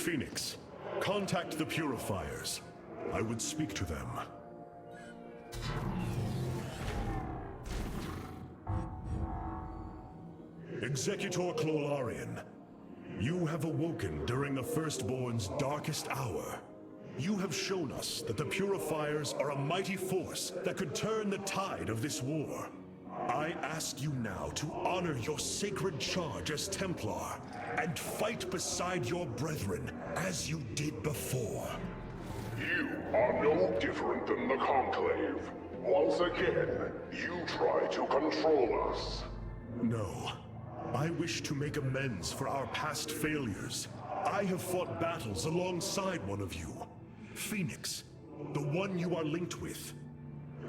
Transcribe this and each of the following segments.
Phoenix, contact the Purifiers. I would speak to them. Executor Clolarian, you have awoken during the Firstborn's darkest hour. You have shown us that the Purifiers are a mighty force that could turn the tide of this war. I ask you now to honor your sacred charge as Templar and fight beside your brethren as you did before. You are no different than the Conclave. Once again, you try to control us. No. I wish to make amends for our past failures. I have fought battles alongside one of you. Phoenix, the one you are linked with.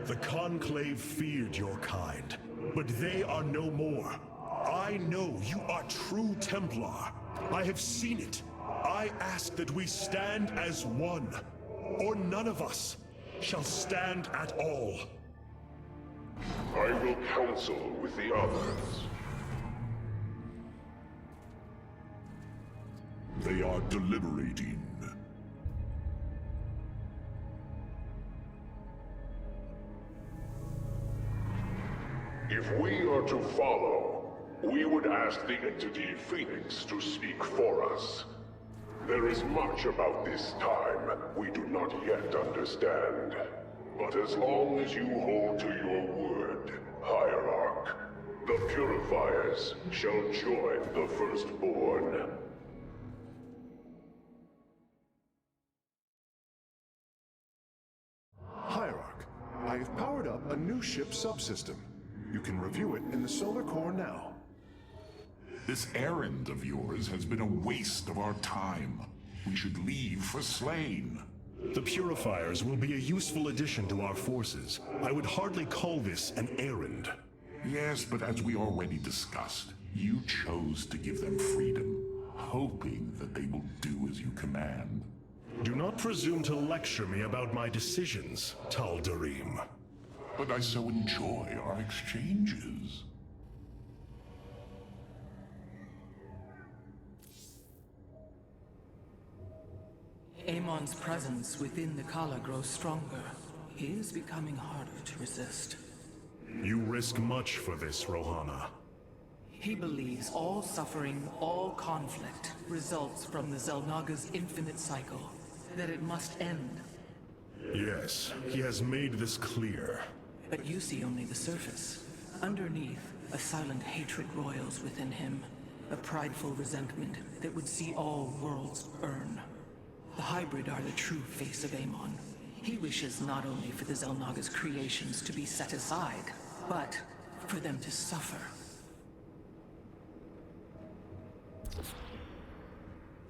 The Conclave feared your kind, but they are no more. I know you are true Templar. I have seen it. I ask that we stand as one, or none of us shall stand at all. I will counsel with the others. They are deliberating. If we are to follow, we would ask the entity Phoenix to speak for us. There is much about this time we do not yet understand. But as long as you hold to your word, Hierarch, the Purifiers shall join the Firstborn. Hierarch, I have powered up a new ship subsystem. You can review it in the solar core now. This errand of yours has been a waste of our time. We should leave for Slain. The Purifiers will be a useful addition to our forces. I would hardly call this an errand. Yes, but as we already discussed, you chose to give them freedom, hoping that they will do as you command. Do not presume to lecture me about my decisions, Tal Darim. But I so enjoy our exchanges. Amon's presence within the Kala grows stronger. He is becoming harder to resist. You risk much for this, Rohana. He believes all suffering, all conflict, results from the Xel'Naga's infinite cycle. That it must end. Yes, he has made this clear. But you see only the surface. Underneath, a silent hatred roils within him. A prideful resentment that would see all worlds burn. The hybrid are the true face of Amon. He wishes not only for the Xel'Naga's creations to be set aside, but for them to suffer.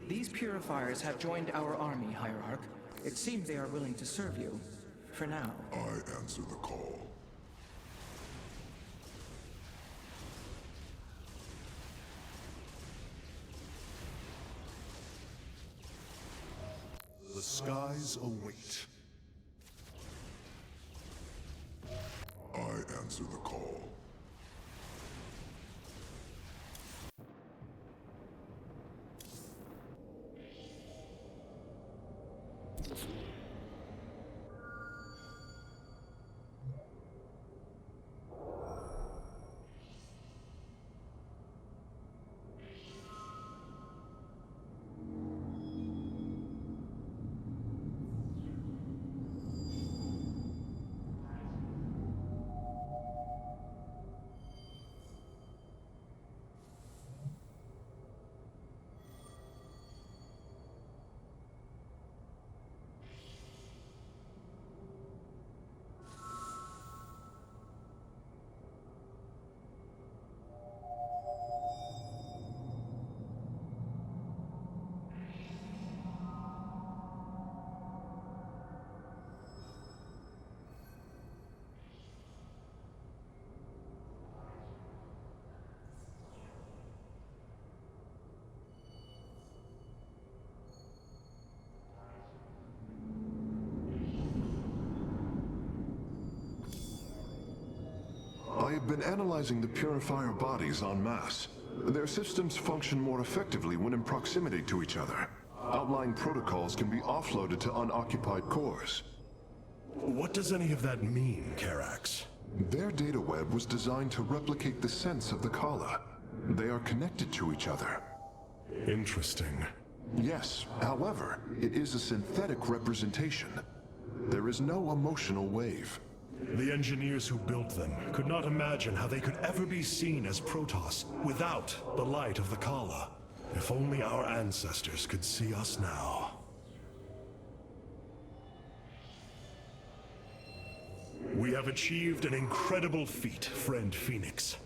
These Purifiers have joined our army, Hierarch. It seems they are willing to serve you. For now. I answer the call. The skies await. I answer the call. I have been analyzing the Purifier bodies en masse. Their systems function more effectively when in proximity to each other. Outlying protocols can be offloaded to unoccupied cores. What does any of that mean, Karax? Their data web was designed to replicate the sense of the Kala. They are connected to each other. Interesting. Yes, however, it is a synthetic representation. There is no emotional wave. The engineers who built them could not imagine how they could ever be seen as Protoss without the light of the Kala. If only our ancestors could see us now. We have achieved an incredible feat, friend Phoenix.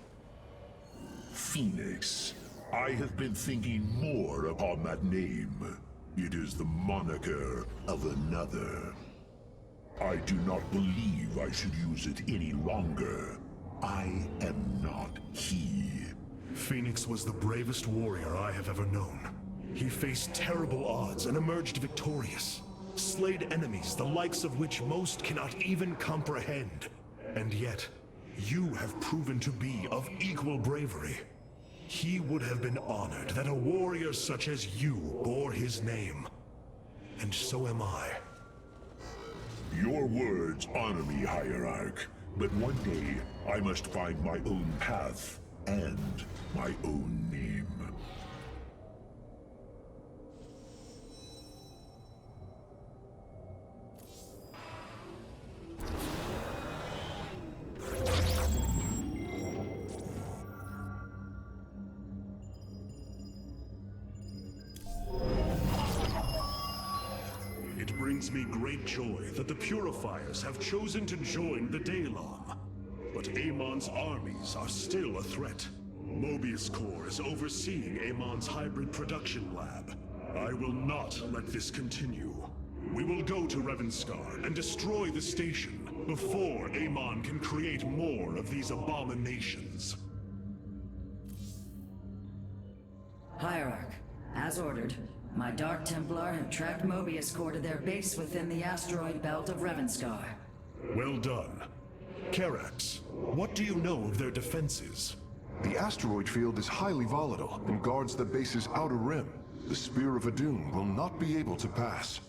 Phoenix. I have been thinking more upon that name. It is the moniker of another. I do not believe I should use it any longer. I am not he. Phoenix was the bravest warrior I have ever known. He faced terrible odds and emerged victorious. Slayed enemies the likes of which most cannot even comprehend. And yet, you have proven to be of equal bravery. He would have been honored that a warrior such as you bore his name. And so am I. Your words honor me, Hierarch. But one day, I must find my own path and my own name. It brings me great joy that the Purifiers have chosen to join the Daylong. But Amon's armies are still a threat. Mobius Corps is overseeing Amon's hybrid production lab. I will not let this continue. We will go to Revenskar and destroy the station before Amon can create more of these abominations. Hierarch, as ordered, my Dark Templar have tracked Mobius Corps to their base within the asteroid belt of Revenskar. Well done. Karax, what do you know of their defenses? The asteroid field is highly volatile and guards the base's outer rim. The Spear of Adun will not be able to pass.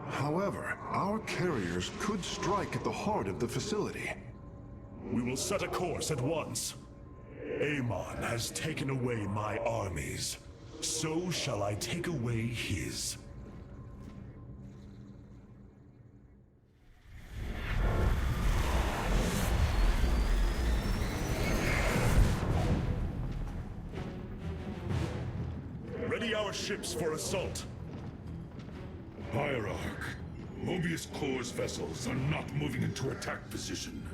However, our carriers could strike at the heart of the facility. We will set a course at once. Amon has taken away my armies. So shall I take away his. Ready our ships for assault. Hierarch, Mobius Corps' vessels are not moving into attack position.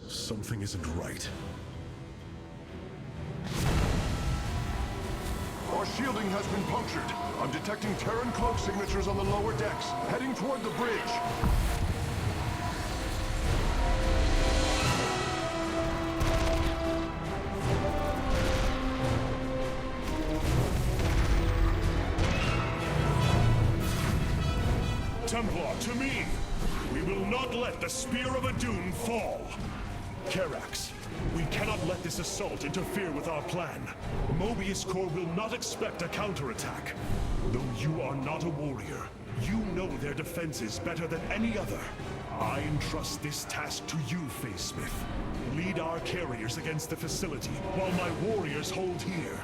Something isn't right. Our shielding has been punctured. I'm detecting Terran cloak signatures on the lower decks, heading toward the bridge. Templar, to me! We will not let the Spear of Adun fall! Karax, we cannot let this assault interfere with our plan. Mobius Corps will not expect a counterattack. Though you are not a warrior, you know their defenses better than any other. I entrust this task to you, Facesmith. Lead our carriers against the facility, while my warriors hold here.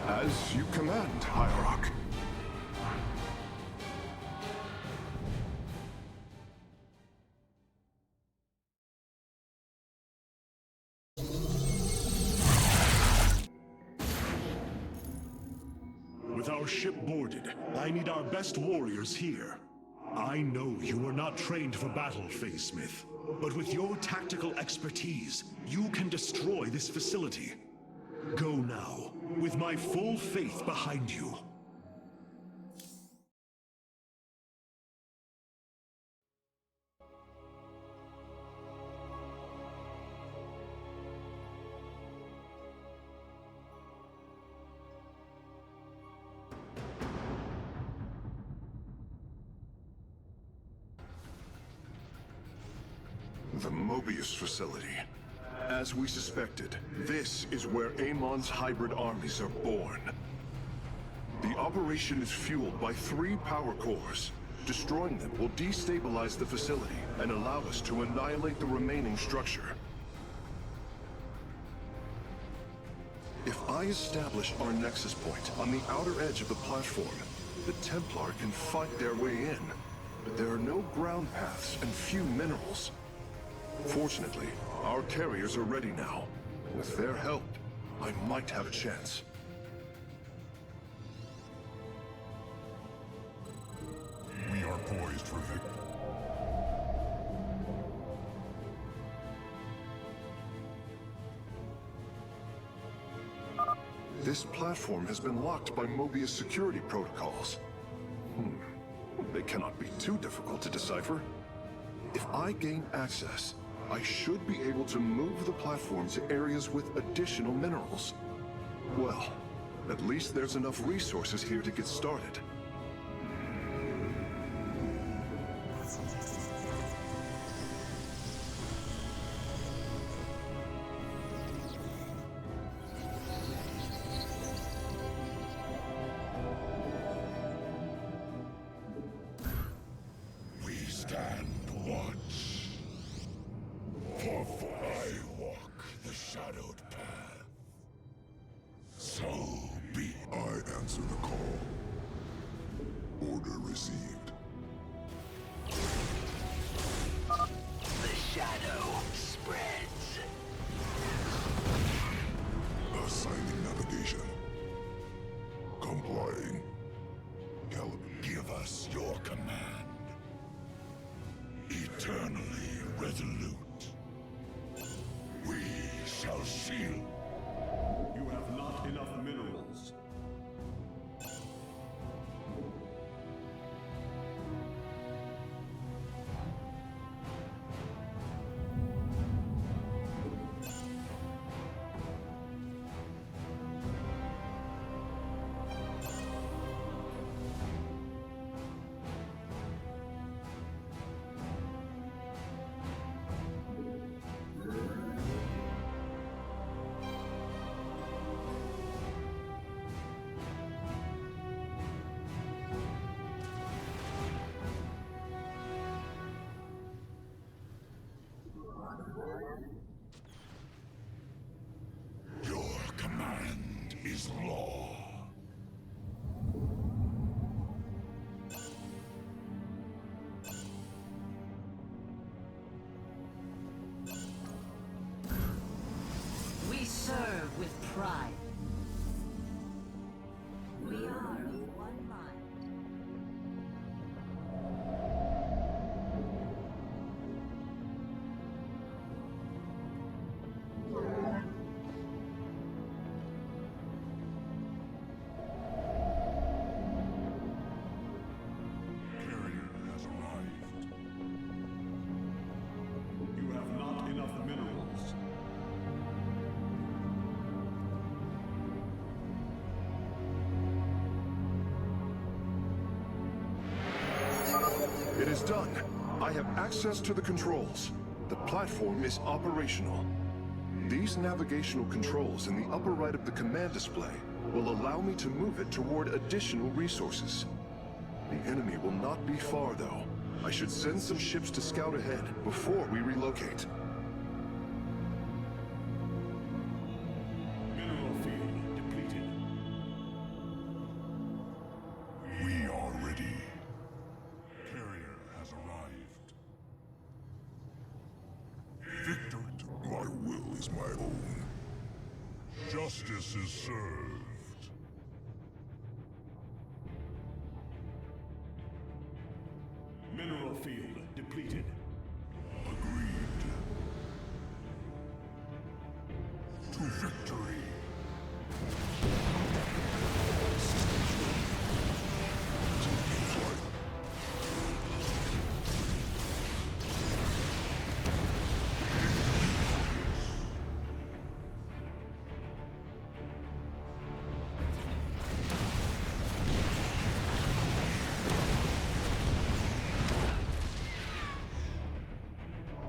As you command, Hierarch. With our ship boarded, I need our best warriors here. I know you are not trained for battle, Facesmith, but with your tactical expertise, you can destroy this facility. Go now, with my full faith behind you. The Mobius facility. As we suspected, this is where Amon's hybrid armies are born. The operation is fueled by 3 power cores. Destroying them will destabilize the facility and allow us to annihilate the remaining structure. If I establish our nexus point on the outer edge of the platform, the Templar can fight their way in, but there are no ground paths and few minerals. Fortunately, our carriers are ready now. With their help, I might have a chance. We are poised for victory. This platform has been locked by Mobius security protocols. They cannot be too difficult to decipher. If I gain access, I should be able to move the platform to areas with additional minerals. Well, at least there's enough resources here to get started. We stand watch. For I walk the shadowed path. So be. I answer the call. Order received. The shadow spreads. Assigning navigation. Complying. Caliber, give us your command. Eternally resolute. We shall shield. You have not enough minerals. Your command is law. We serve with pride. We are of one mind. Carrier has arrived. You have not enough minerals. It is done. I have access to the controls. The platform is operational. These navigational controls in the upper right of the command display will allow me to move it toward additional resources. The enemy will not be far, though. I should send some ships to scout ahead before we relocate. Mineral field depleted. We are ready. Carrier has arrived. Victory. My will is my own. Justice is served. Mineral field depleted. Agreed. To victory.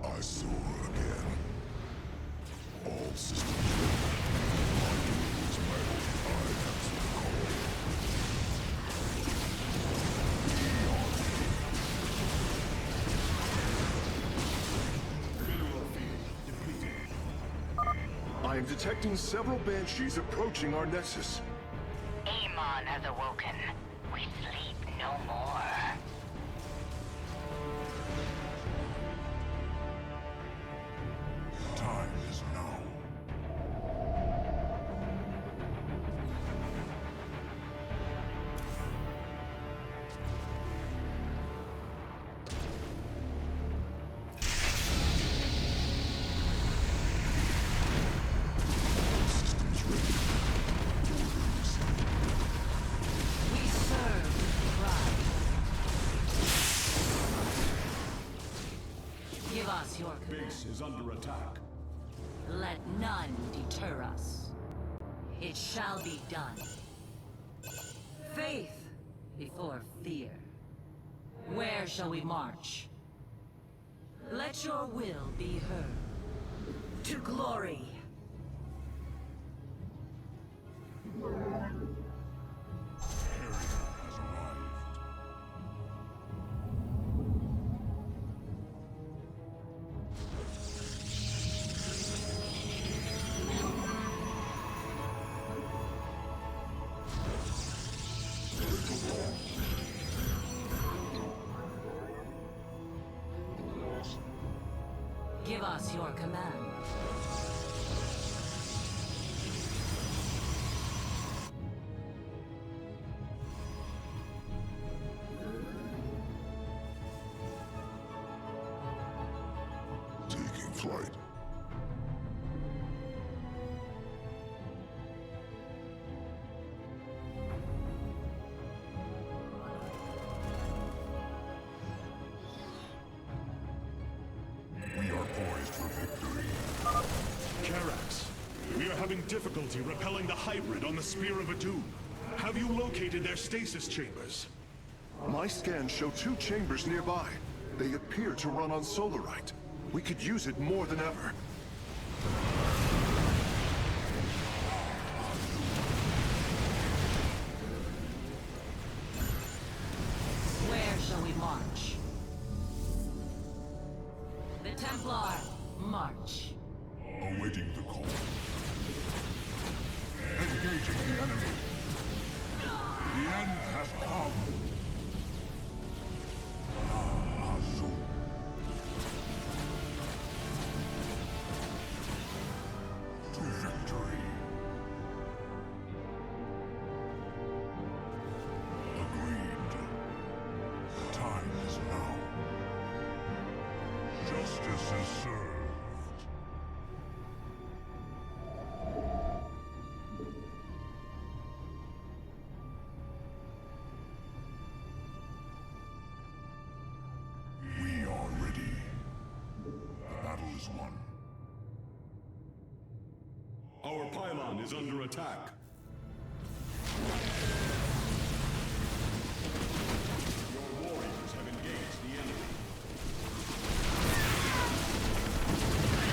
I soar again. I'm detecting several banshees approaching our nexus. Amon has awoken. We sleep no more. Time is now. We serve with pride. Give us your command. Base is under attack. Let none deter us. It shall be done. Faith before fear. Where shall we march? Let your will be heard. To glory. Give us your command. Taking flight. We are poised for victory. Karax, we are having difficulty repelling the hybrid on the Spear of Adun. Have you located their stasis chambers? My scans show 2 chambers nearby. They appear to run on solarite. We could use it more than ever. Where shall we march? The Templar, march. Awaiting the call. Engaging the enemy. The end has come. Azul. To victory. Agreed. Time is now. Justice is served. We are ready. The battle is won. Our pylon is under attack. Your warriors have engaged the enemy.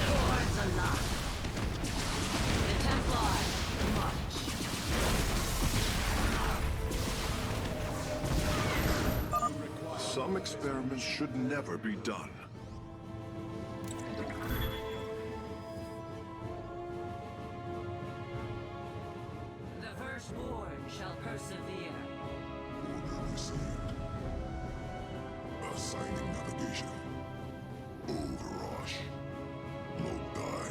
Swords alive. The Templar, march. Some experiments should never be done. The firstborn shall persevere. Order received. Assigning navigation. Overrush. Lodi.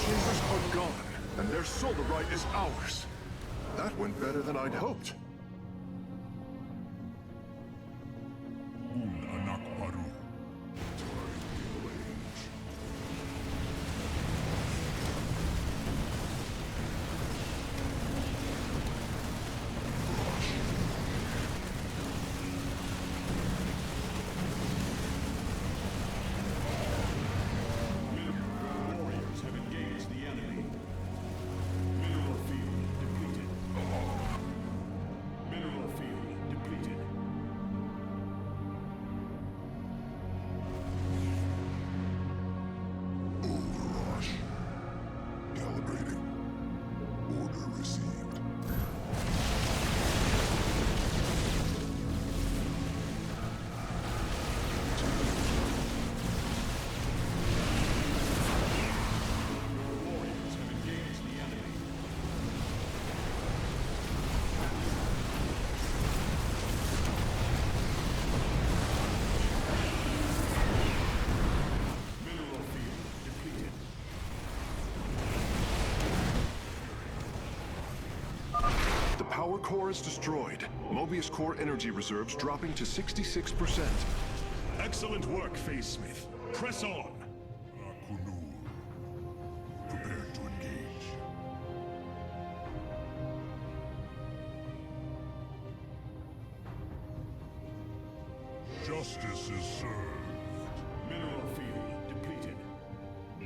Chambers are gone, and their Solarite is ours. That went better than I'd hoped. Power core is destroyed. Mobius core energy reserves dropping to 66%. Excellent work, Phase Smith. Press on! Prepare to engage. Justice is served. Mineral field depleted. We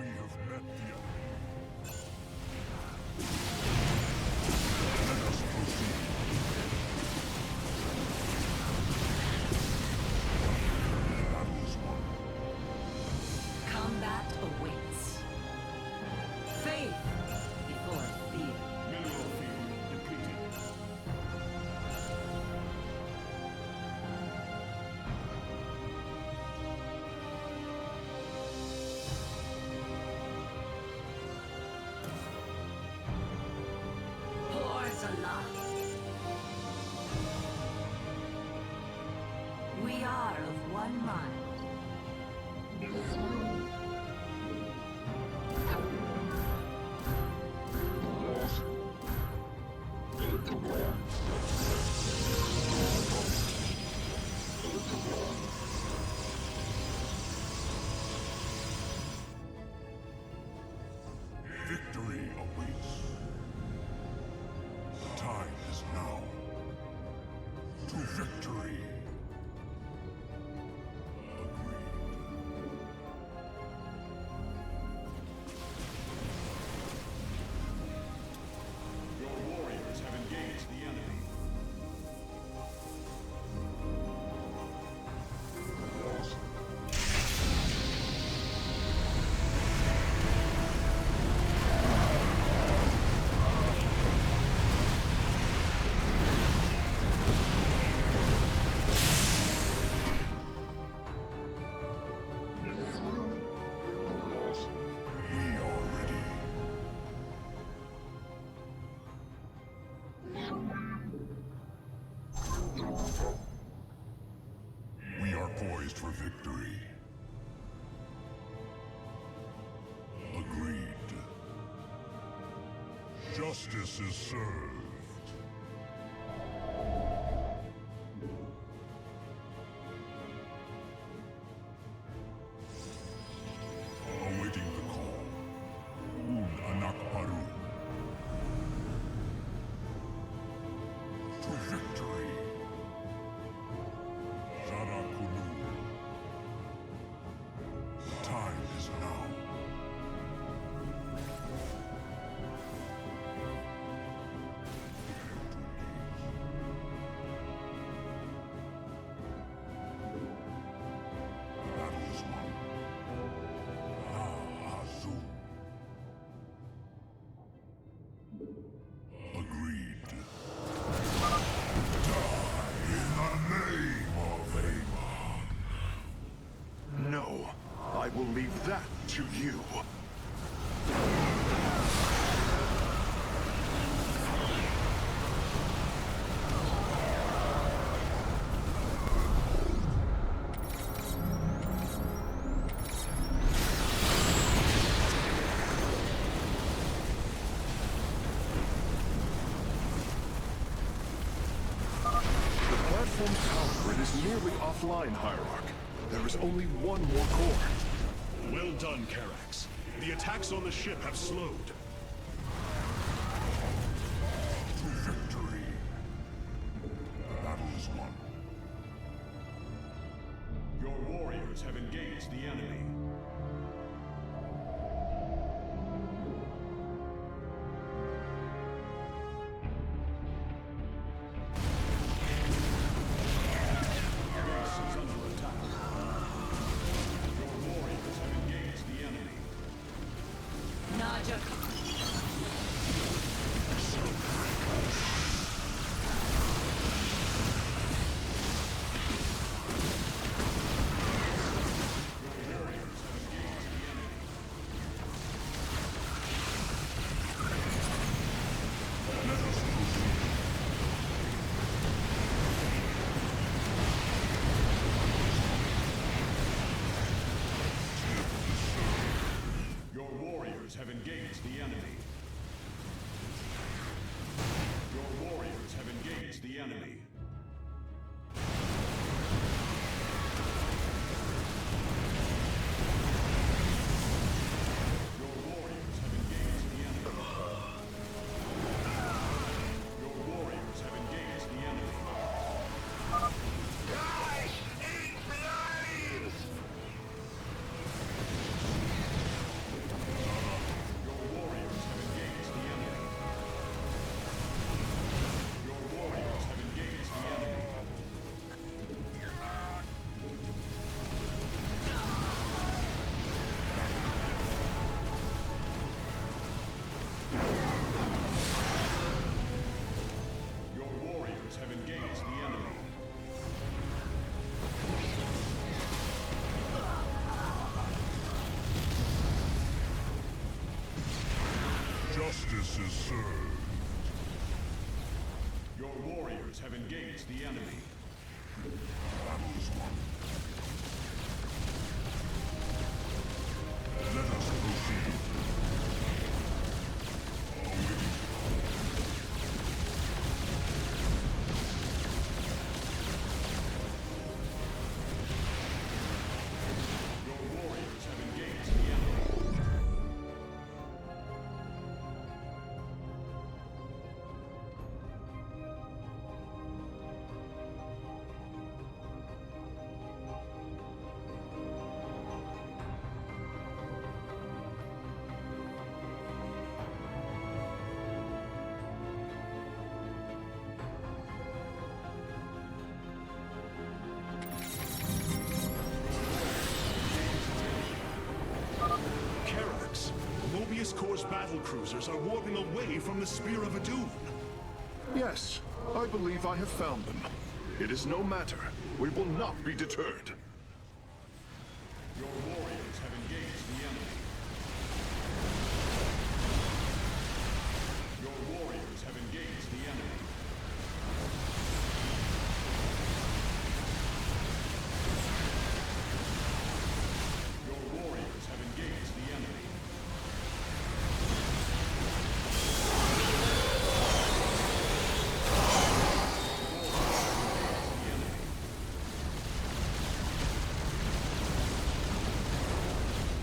have met the enemy. Let us proceed. Battle is won. Combat awaits. Faith before fear. Mineral field depleted. Pores alive. We are of one mind. Victory awaits. The time is now. To victory. Your warriors have engaged the enemy. We are ready. We are poised for victory. Agreed. Justice is served. Awaiting the call. Un anak baru. To victory. Zeratul. The time is now. to you. Offline, Hierarch. There is only one more core. Well done, Karax. The attacks on the ship have slowed. To victory. Battle is won. Your warriors have engaged the enemy. Have engaged the enemy. Your warriors have engaged the enemy. Your warriors have engaged the enemy. Your warriors have engaged the enemy. Guys, eat blind! Justice is served. Your warriors have engaged the enemy. Battle is won. Let us proceed. Your warriors have engaged the enemy. Mobius Corps battle cruisers are warping away from the Spear of Adun. Yes, I believe I have found them. It is no matter. We will not be deterred. Your warriors have engaged the enemy. Your warriors have engaged the enemy. Your warriors have engaged the enemy.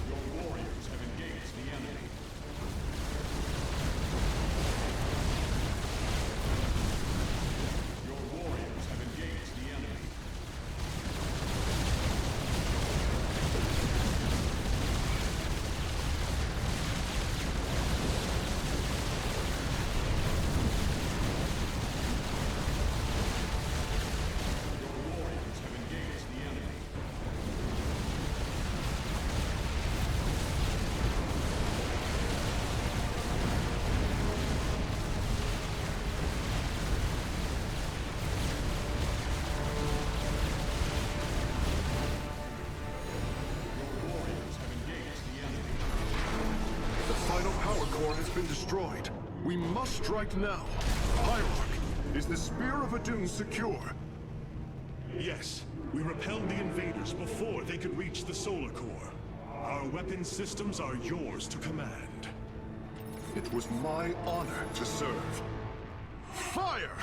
Your warriors been destroyed. We must strike now. Hierarch, is the Spear of Adun secure? Yes, we repelled the invaders before they could reach the solar core. Our weapon systems are yours to command. It was my honor to serve. Fire!